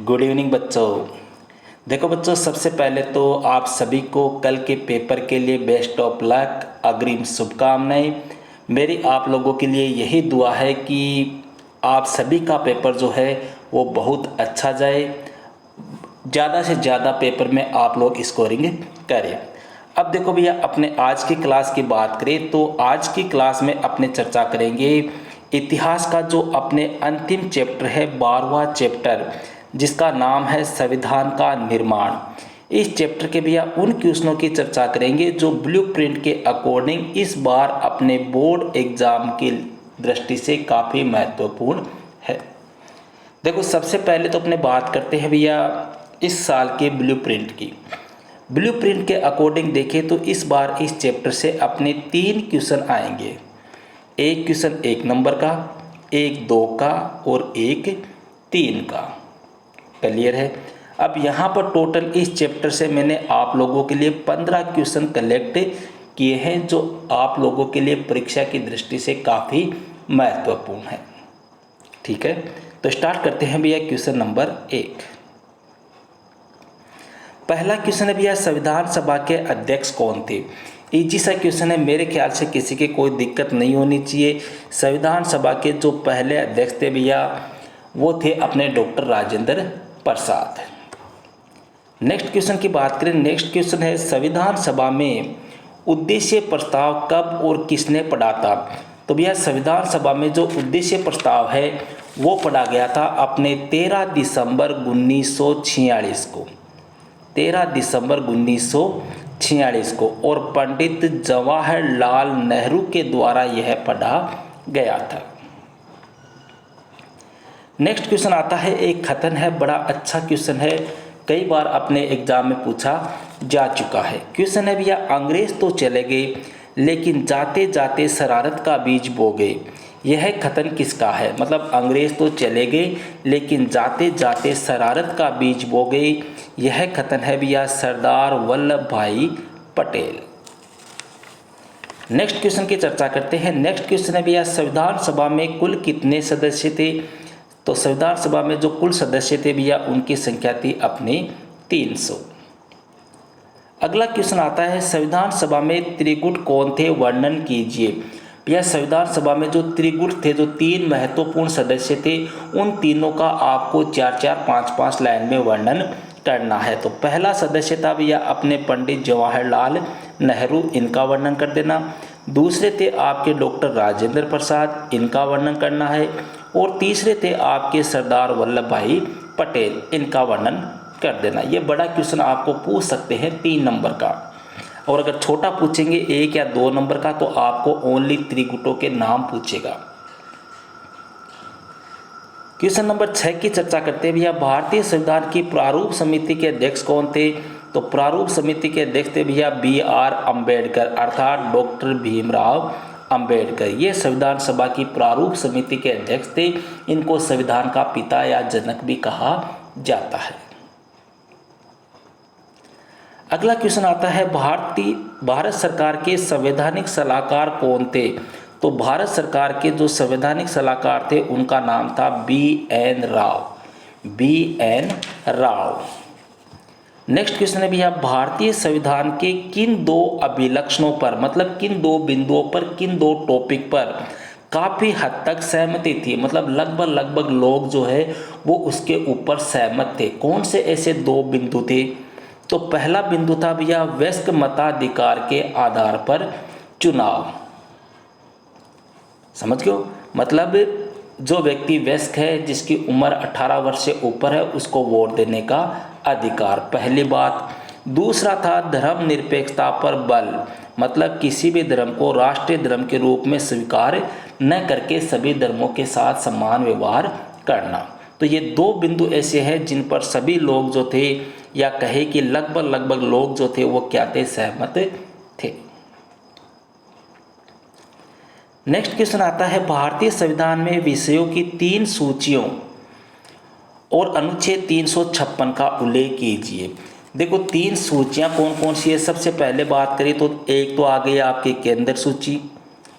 Good evening बच्चों। देखो बच्चों, सबसे पहले तो आप सभी को कल के पेपर के लिए बेस्ट ऑफ लक, अग्रिम शुभकामनाएं। मेरी आप लोगों के लिए यही दुआ है कि आप सभी का पेपर जो है वो बहुत अच्छा जाए, ज़्यादा से ज़्यादा पेपर में आप लोग स्कोरिंग करें। अब देखो भैया, अपने आज की क्लास की बात करें तो आज की क्लास में अपने चर्चा करेंगे इतिहास का जो अपने अंतिम चैप्टर है, 12वां चैप्टर, जिसका नाम है संविधान का निर्माण। इस चैप्टर के भैया उन क्वेश्चनों की चर्चा करेंगे जो ब्लूप्रिंट के अकॉर्डिंग इस बार अपने बोर्ड एग्जाम की दृष्टि से काफ़ी महत्वपूर्ण है। देखो, सबसे पहले तो अपने बात करते हैं भैया इस साल के ब्लूप्रिंट की। ब्लूप्रिंट के अकॉर्डिंग देखें तो इस बार इस चैप्टर से अपने 3 क्वेश्चन आएंगे। एक क्वेश्चन 1 नंबर का, एक 2 का और एक 3 का। क्लियर है। अब यहाँ पर टोटल इस चैप्टर से मैंने आप लोगों के लिए 15 क्वेश्चन कलेक्ट किए हैं जो आप लोगों के लिए परीक्षा की दृष्टि से काफ़ी महत्वपूर्ण है। ठीक है, तो स्टार्ट करते हैं भैया क्वेश्चन नंबर 1। पहला क्वेश्चन है भैया, संविधान सभा के अध्यक्ष कौन थे? इजी सा क्वेश्चन है, मेरे ख्याल से किसी की कोई दिक्कत नहीं होनी चाहिए। संविधान सभा के जो पहले अध्यक्ष थे भैया वो थे अपने doctor Rajendra Prasad. Next question की बात करें, नेक्स्ट क्वेश्चन है संविधान सभा में उद्देश्य प्रस्ताव कब और किसने पढ़ा था? तो भैया संविधान सभा में जो उद्देश्य प्रस्ताव है वो पढ़ा गया था अपने 13 दिसंबर 1946 को, 13 दिसंबर 1946 को, और पंडित जवाहरलाल नेहरू के द्वारा यह पढ़ा गया था। नेक्स्ट क्वेश्चन आता है, एक कथन है, बड़ा अच्छा क्वेश्चन है, कई बार अपने एग्जाम में पूछा जा चुका है। क्वेश्चन है भैया, अंग्रेज तो चले गए लेकिन जाते जाते शरारत का बीज बो गए। यह कथन किसका है? मतलब अंग्रेज तो चले गए लेकिन जाते जाते शरारत का बीज बो गए, यह कथन है भैया सरदार वल्लभ भाई पटेल। नेक्स्ट क्वेश्चन की चर्चा करते हैं। नेक्स्ट क्वेश्चन है भैया, संविधान सभा में कुल कितने सदस्य थे? तो संविधान सभा में जो कुल सदस्य थे भैया उनकी संख्या थी अपनी 300। अगला क्वेश्चन आता है, संविधान सभा में त्रिगुट कौन थे? वर्णन कीजिए। भैया संविधान सभा में जो त्रिगुट थे, जो 3 महत्वपूर्ण सदस्य थे, उन तीनों का आपको 4-4, 5-5 लाइन में वर्णन करना है। तो पहला सदस्य था भैया अपने पंडित जवाहरलाल नेहरू, इनका वर्णन कर देना। दूसरे थे आपके डॉक्टर राजेंद्र प्रसाद, इनका वर्णन करना है। और तीसरे थे आपके सरदार वल्लभ भाई पटेल, इनका वर्णन कर देना। ये बड़ा क्वेश्चन आपको पूछ सकते हैं 3 नंबर का, और अगर छोटा पूछेंगे 1 या 2 नंबर का तो आपको ओनली त्रिगुटों के नाम पूछेगा। क्वेश्चन नंबर 6 की चर्चा करते हैं भैया, भारतीय संविधान की प्रारूप समिति के अध्यक्ष कौन थे? तो प्रारूप समिति के अध्यक्ष थे भैया BR अम्बेडकर, अर्थात डॉक्टर भीमराव अम्बेडकर। ये संविधान सभा की प्रारूप समिति के अध्यक्ष थे। इनको संविधान का पिता या जनक भी कहा जाता है। अगला क्वेश्चन आता है, भारत सरकार के संवैधानिक सलाहकार कौन थे? तो भारत सरकार के जो संवैधानिक सलाहकार थे उनका नाम था BN Rao, BN Rao. Next question है भैया, भारतीय संविधान के किन 2 अभिलक्षणों पर, मतलब किन 2 बिंदुओं पर, किन 2 टॉपिक पर काफ़ी हद तक सहमति थी? मतलब लगभग लोग जो है वो उसके ऊपर सहमत थे। कौन से ऐसे 2 बिंदु थे? तो पहला बिंदु था भैया वयस्क मताधिकार के आधार पर चुनाव। समझ गए? मतलब जो व्यक्ति वयस्क है, जिसकी उम्र 18 वर्ष से ऊपर है, उसको वोट देने का अधिकार, पहली बात। दूसरा था धर्मनिरपेक्षता पर बल, मतलब किसी भी धर्म को राष्ट्रीय धर्म के रूप में स्वीकार न करके सभी धर्मों के साथ समान व्यवहार करना। तो ये 2 बिंदु ऐसे हैं जिन पर सभी लोग जो थे, या कहे कि लगभग लोग जो थे वो क्या थे? सहमत थे। नेक्स्ट क्वेश्चन आता है, भारतीय संविधान में विषयों की 3 सूचियों और अनुच्छेद 356 का उल्लेख कीजिए। देखो 3 सूचियां कौन कौन सी है? सबसे पहले बात करें तो एक तो आ गई आपकी केंद्र सूची,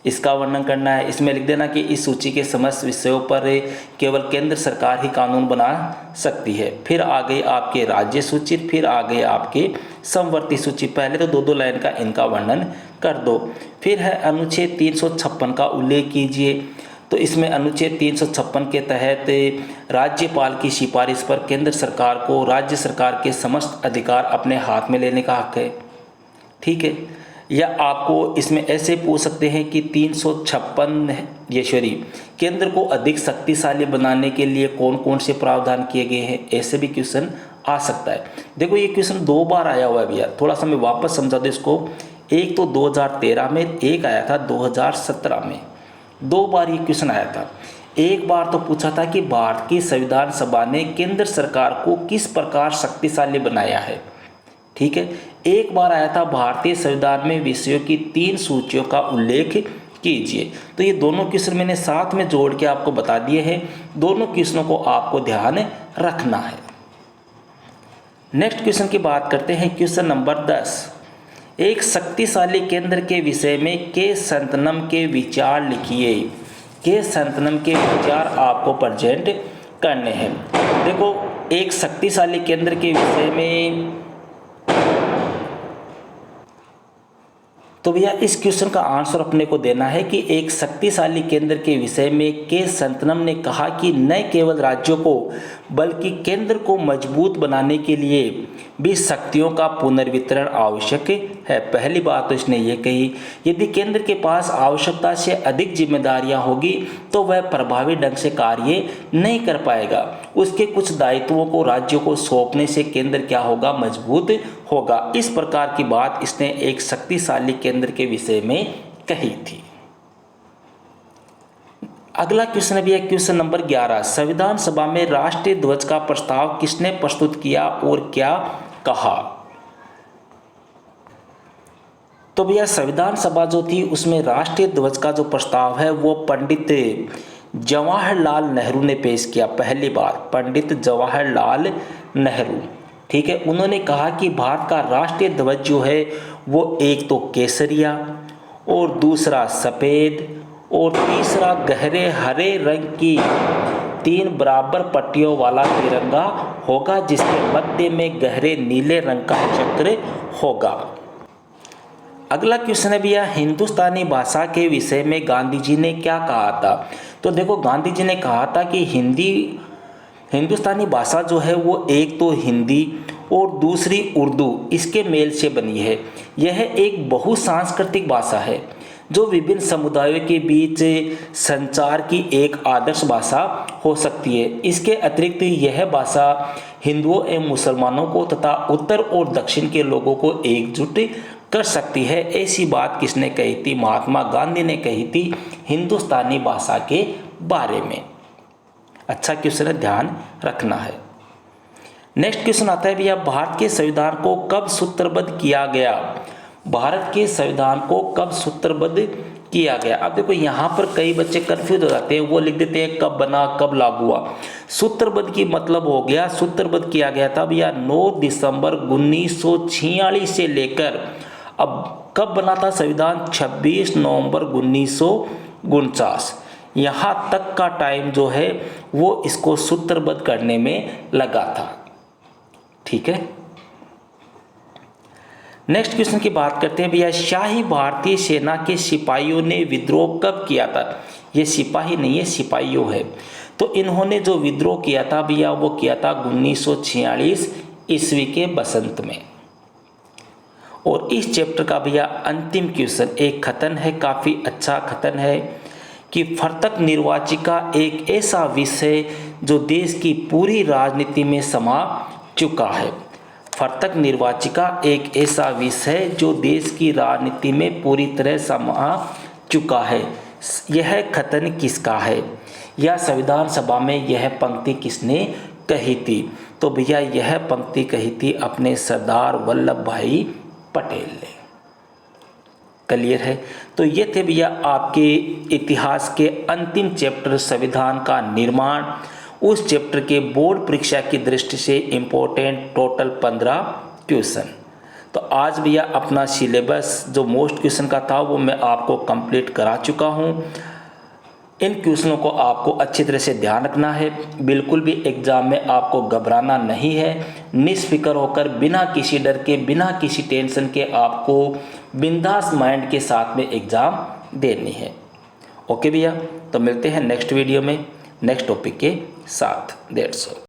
इसका वर्णन करना है। इसमें लिख देना कि इस सूची के समस्त विषयों पर केवल केंद्र सरकार ही कानून बना सकती है। फिर आ गई आपके राज्य सूची, फिर आ गए आपके समवर्ती सूची। पहले तो 2-2 लाइन का इनका वर्णन कर दो। फिर है अनुच्छेद 356 का उल्लेख कीजिए। तो इसमें अनुच्छेद 356 के तहत राज्यपाल की सिफारिश पर केंद्र सरकार को राज्य सरकार के समस्त अधिकार अपने हाथ में लेने का हक है। ठीक है, या आपको इसमें ऐसे पूछ सकते हैं कि 356 केंद्र को अधिक शक्तिशाली बनाने के लिए कौन कौन से प्रावधान किए गए हैं, ऐसे भी क्वेश्चन आ सकता है। देखो ये क्वेश्चन 2 बार आया हुआ है भैया, थोड़ा सा मैं वापस समझा दूँ इसको। एक तो 2013 में, एक आया था 2017 में, 2 बार ये क्वेश्चन आया था। एक बार तो पूछा था कि भारत की संविधान सभा ने केंद्र सरकार को किस प्रकार शक्तिशाली बनाया है। ठीक है, एक बार आया था भारतीय संविधान में विषयों की 3 सूचियों का उल्लेख कीजिए। तो ये दोनों क्वेश्चन मैंने साथ में जोड़ के आपको बता दिए हैं। दोनों क्वेश्चनों को आपको ध्यान रखना है। नेक्स्ट क्वेश्चन की बात करते हैं, क्वेश्चन नंबर 10। एक शक्तिशाली केंद्र के विषय में के संतनम के विचार लिखिए। के संतनम के विचार आपको प्रेजेंट करने हैं। देखो एक शक्तिशाली केंद्र के विषय में, तो भैया इस क्वेश्चन का आंसर अपने को देना है कि एक शक्तिशाली केंद्र के विषय में के संतनम ने कहा कि न केवल राज्यों को बल्कि केंद्र को मजबूत बनाने के लिए भी शक्तियों का पुनर्वितरण आवश्यक है। पहली बात तो इसने ये कही, यदि केंद्र के पास आवश्यकता से अधिक जिम्मेदारियां होगी तो वह प्रभावी ढंग से कार्य नहीं कर पाएगा। उसके कुछ दायित्वों को राज्यों को सौंपने से केंद्र क्या होगा, मजबूत होगा। इस प्रकार की बात इसने एक शक्तिशाली केंद्र के विषय में कही थी। अगला क्वेश्चन है भैया क्वेश्चन नंबर 11। संविधान सभा में राष्ट्रीय ध्वज का प्रस्ताव किसने प्रस्तुत किया और क्या कहा। तो भैया संविधान सभा जो थी उसमें राष्ट्रीय ध्वज का जो प्रस्ताव है वो पंडित जवाहरलाल नेहरू ने पेश किया। पहली बार पंडित जवाहरलाल नेहरू, ठीक है, उन्होंने कहा कि भारत का राष्ट्रीय ध्वज जो है वो एक तो केसरिया और दूसरा सफ़ेद और तीसरा गहरे हरे रंग की 3 बराबर पट्टियों वाला तिरंगा होगा जिसके मध्य में गहरे नीले रंग का चक्र होगा। अगला क्वेश्चन है भैया हिंदुस्तानी भाषा के विषय में गांधी जी ने क्या कहा था। तो देखो गांधी जी ने कहा था कि हिंदुस्तानी भाषा जो है वो एक तो हिंदी और दूसरी उर्दू इसके मेल से बनी है। यह एक बहुसांस्कृतिक भाषा है जो विभिन्न समुदायों के बीच संचार की एक आदर्श भाषा हो सकती है। इसके अतिरिक्त यह भाषा हिंदुओं एवं मुसलमानों को तथा उत्तर और दक्षिण के लोगों को एकजुट कर सकती है। ऐसी बात किसने कही थी, महात्मा गांधी ने कही थी हिंदुस्तानी भाषा के बारे में। अच्छा क्वेश्चन है, ध्यान रखना है। नेक्स्ट क्वेश्चन आता है भैया भारत के संविधान को कब सूत्रबद्ध किया गया। भारत के संविधान को कब सूत्रबद्ध किया गया। अब देखो यहाँ पर कई बच्चे कंफ्यूज हो जाते हैं, वो लिख देते हैं कब बना कब लागू हुआ। सूत्रबद्ध की मतलब हो गया, सूत्रबद्ध किया गया था भैया 9 दिसंबर 1946 से लेकर अब कब बना था संविधान 26 नवंबर 1949। यहाँ तक का टाइम जो है वो इसको सूत्रबद्ध करने में लगा था। ठीक है, नेक्स्ट क्वेश्चन की बात करते हैं भैया शाही भारतीय सेना के सिपाहियों ने विद्रोह कब किया था। ये सिपाही नहीं है, सिपाहियों है। तो इन्होंने जो विद्रोह किया था भैया वो किया था 1946 ईस्वी के बसंत में। और इस चैप्टर का भैया अंतिम क्वेश्चन एक कथन है, काफ़ी अच्छा कथन है कि फर्तक निर्वाचिका एक ऐसा विषय जो देश की पूरी राजनीति में समा चुका है। फर्तक निर्वाचिका एक ऐसा विषय जो देश की राजनीति में पूरी तरह समा चुका है। यह कथन किसका है या संविधान सभा में यह पंक्ति किसने कही थी। तो भैया यह पंक्ति कही थी अपने सरदार वल्लभ भाई पटेल ने। क्लियर है। तो ये थे भैया आपके इतिहास के अंतिम चैप्टर संविधान का निर्माण। उस चैप्टर के बोर्ड परीक्षा की दृष्टि से इम्पोर्टेंट टोटल 15 क्वेश्चन। तो आज भैया अपना सिलेबस जो मोस्ट क्वेश्चन का था वो मैं आपको कंप्लीट करा चुका हूँ। इन क्वेश्चनों को आपको अच्छी तरह से ध्यान रखना है, बिल्कुल भी एग्ज़ाम में आपको घबराना नहीं है। निष्फिक्र होकर बिना किसी डर के, बिना किसी टेंशन के आपको बिंदास माइंड के साथ में एग्ज़ाम देनी है। ओके भैया, तो मिलते हैं नेक्स्ट वीडियो में नेक्स्ट टॉपिक के साथ। That's all.